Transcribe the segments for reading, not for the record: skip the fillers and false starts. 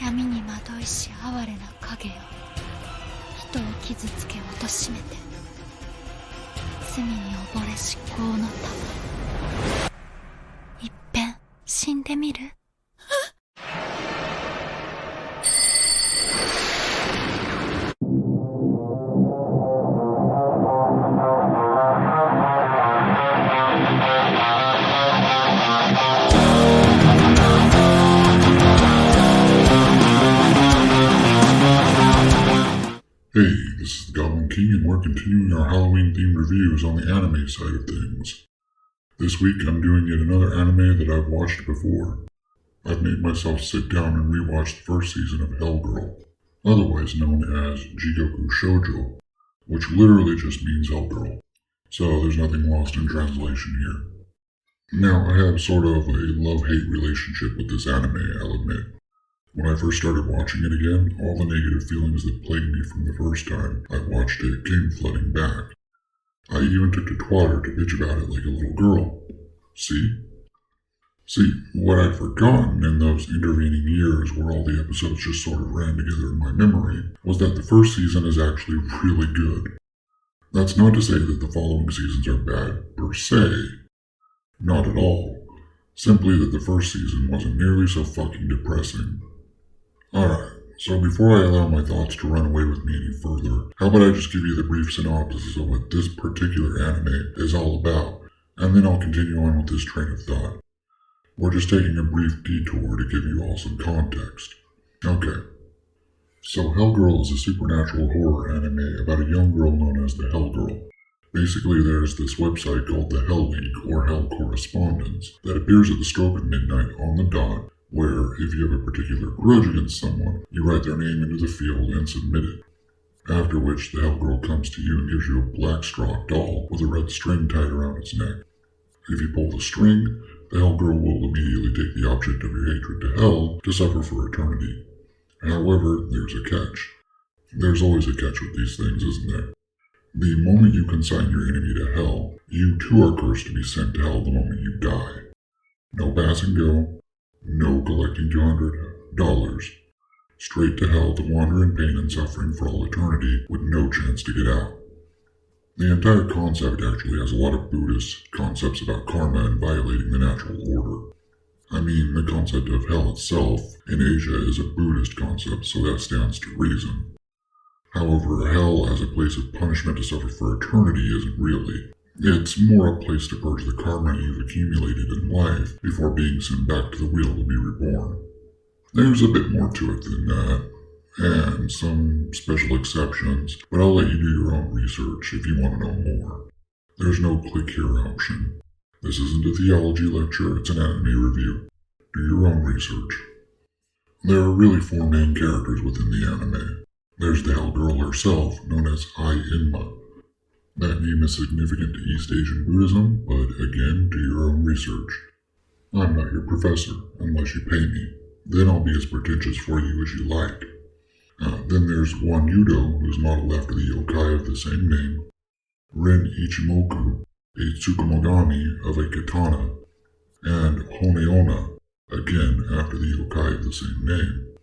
闇に惑いし哀れな影よ、人を傷つけ貶めて罪に溺れし業の玉、いっぺん死んでみる？Hey, this is the Goblin King, and we're continuing our Halloween-themed reviews on the anime side of things. This week I'm doing yet another anime that I've watched before. I've made myself sit down and rewatch the first season of Hellgirl, otherwise known as Jigoku Shoujo, which literally just means Hellgirl, so there's nothing lost in translation here. Now, I have sort of a love-hate relationship with this anime, I'll admit. When I first started watching it again, all the negative feelings that plagued me from the first time I watched it came flooding back. I even took to Twitter to bitch about it like a little girl. See, what I'd forgotten in those intervening years where all the episodes just sort of ran together in my memory was that the first season is actually really good. That's not to say that the following seasons are bad, per se. Not at all. Simply that the first season wasn't nearly so fucking depressing. Alright, so before I allow my thoughts to run away with me any further, how about I just give you the brief synopsis of what this particular anime is all about, and then I'll continue on with this train of thought. We're just taking a brief detour to give you all some context. Okay. So Hellgirl is a supernatural horror anime about a young girl known as the Hellgirl. Basically, there's this website called the Hell Link, or Hell Correspondence, that appears at the stroke of midnight on the dot, where, if you have a particular grudge against someone, you write their name into the field and submit it. After which, the Hellgirl comes to you and gives you a black straw doll with a red string tied around its neck. If you pull the string, the Hellgirl will immediately take the object of your hatred to hell to suffer for eternity. However, there's a catch. There's always a catch with these things, isn't there? The moment you consign your enemy to hell, you too are cursed to be sent to hell the moment you die. No pass and go. No collecting $200. Straight to hell to wander in pain and suffering for all eternity with no chance to get out. The entire concept actually has a lot of Buddhist concepts about karma and violating the natural order. I mean, the concept of hell itself in Asia is a Buddhist concept, so that stands to reason. However, hell as a place of punishment to suffer for eternity isn't really. It's more a place to purge the karma you've accumulated in life before being sent back to the wheel to be reborn. There's a bit more to it than that, and some special exceptions, but I'll let you do your own research if you want to know more. There's no click here option. This isn't a theology lecture, it's an anime review. Do your own research. There are really 4 main characters within the anime. There's the Hellgirl herself, known as Inma. That name is significant to East Asian Buddhism, but again, do your own research. I'm not your professor, unless you pay me. Then I'll be as pretentious for you as you like. Then there's Wan Yudo, who's modeled after the yokai of the same name. Ren Ichimoku, a Tsukumogami of a katana. And Honeona, again after the yokai of the same name.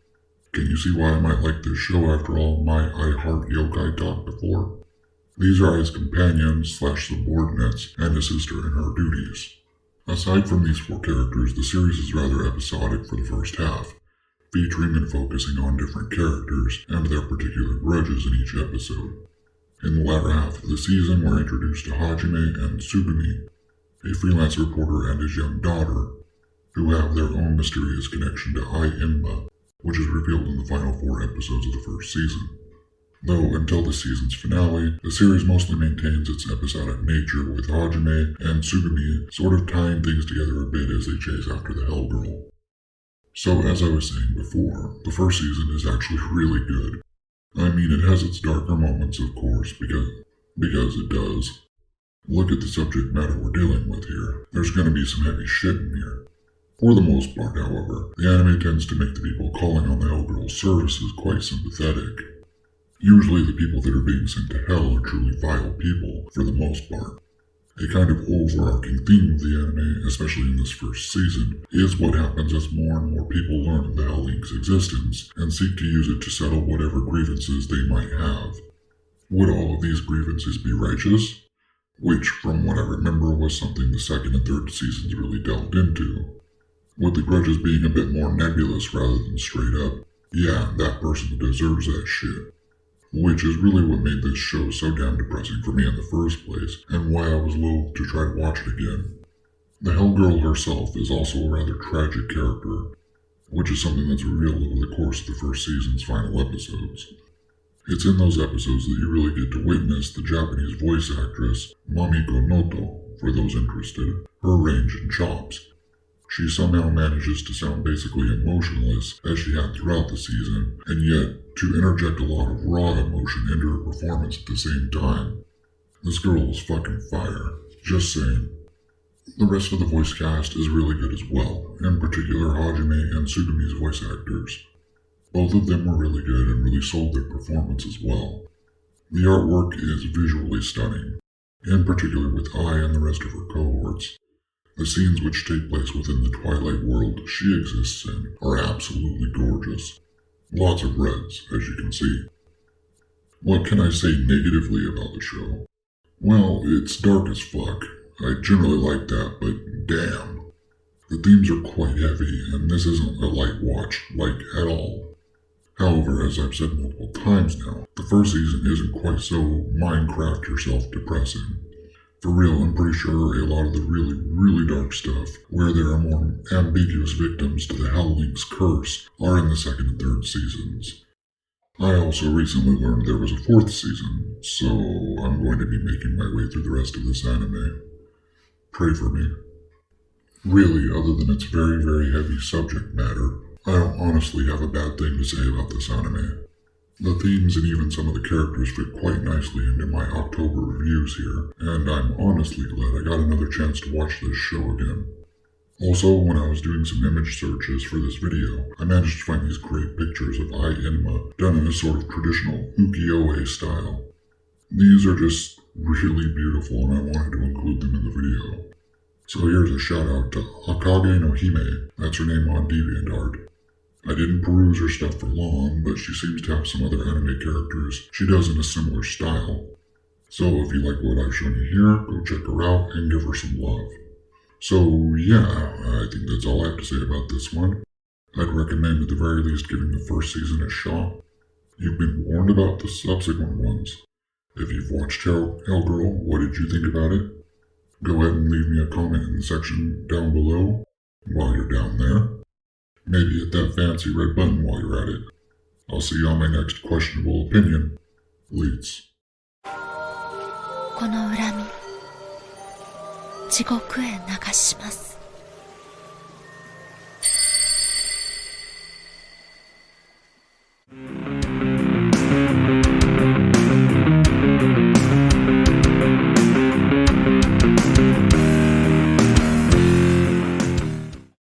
Can you see why I might like this show after all my I Heart Yokai talk before? These are his companions/subordinates and assist her in her duties. Aside from these 4 characters, the series is rather episodic for the first half, featuring and focusing on different characters and their particular grudges in each episode. In the latter half of the season, we're introduced to Hajime and Tsugumi, a freelance reporter and his young daughter, who have their own mysterious connection to Inma, which is revealed in the final 4 episodes of the first season. Though until the season's finale, the series mostly maintains its episodic nature, with Hajime and Tsugumi sort of tying things together a bit as they chase after the Hellgirl. So as I was saying before, the first season is actually really good. I mean, it has its darker moments, of course, because it does. Look at the subject matter we're dealing with here. There's gonna be some heavy shit in here. For the most part, however, the anime tends to make the people calling on the Hellgirl's services quite sympathetic. Usually the people that are being sent to hell are truly vile people, for the most part. A kind of overarching theme of the anime, especially in this first season, is what happens as more and more people learn of the Hell Link's existence and seek to use it to settle whatever grievances they might have. Would all of these grievances be righteous? Which, from what I remember, was something the second and third seasons really delved into. With the grudges being a bit more nebulous rather than straight up, yeah, that person deserves that shit. Which is really what made this show so damn depressing for me in the first place, and why I was loath to try to watch it again. The Hell Girl herself is also a rather tragic character, which is something that's revealed over the course of the first season's final episodes. It's in those episodes that you really get to witness the Japanese voice actress Mamiko Noto, for those interested, her range and chops. She somehow manages to sound basically emotionless as she had throughout the season, and yet to interject a lot of raw emotion into her performance at the same time. This girl is fucking fire. Just saying. The rest of the voice cast is really good as well, in particular Hajime and Tsugumi's voice actors. Both of them were really good and really sold their performance as well. The artwork is visually stunning, in particular with Ai and the rest of her cohorts. The scenes which take place within the Twilight world she exists in are absolutely gorgeous. Lots of reds, as you can see. What can I say negatively about the show? Well, it's dark as fuck. I generally like that, but damn. The themes are quite heavy, and this isn't a light watch, like, at all. However, as I've said multiple times now, the first season isn't quite so Minecraft yourself depressing. For real, I'm pretty sure a lot of the really dark stuff, where there are more ambiguous victims to the Hell Link's curse, are in the second and third seasons. I also recently learned there was a fourth season, so I'm going to be making my way through the rest of this anime. Pray for me. Really, other than its very heavy subject matter, I don't honestly have a bad thing to say about this anime. The themes and even some of the characters fit quite nicely into my October reviews here, and I'm honestly glad I got another chance to watch this show again. Also, when I was doing some image searches for this video, I managed to find these great pictures of Ai Enma done in a sort of traditional ukiyo-e style. These are just really beautiful and I wanted to include them in the video. So here's a shout out to Akage no Hime, that's her name on DeviantArt. I didn't peruse her stuff for long, but she seems to have some other anime characters she does in a similar style. So if you like what I've shown you here, go check her out and give her some love. So yeah, I think that's all I have to say about this one. I'd recommend at the very least giving the first season a shot. You've been warned about the subsequent ones. If you've watched Hellgirl, what did you think about it? Go ahead and leave me a comment in the section down below while you're down there. Maybe hit that fancy red button while you're at it. I'll see you on my next questionable opinion. Leads. この恨み地獄へ流します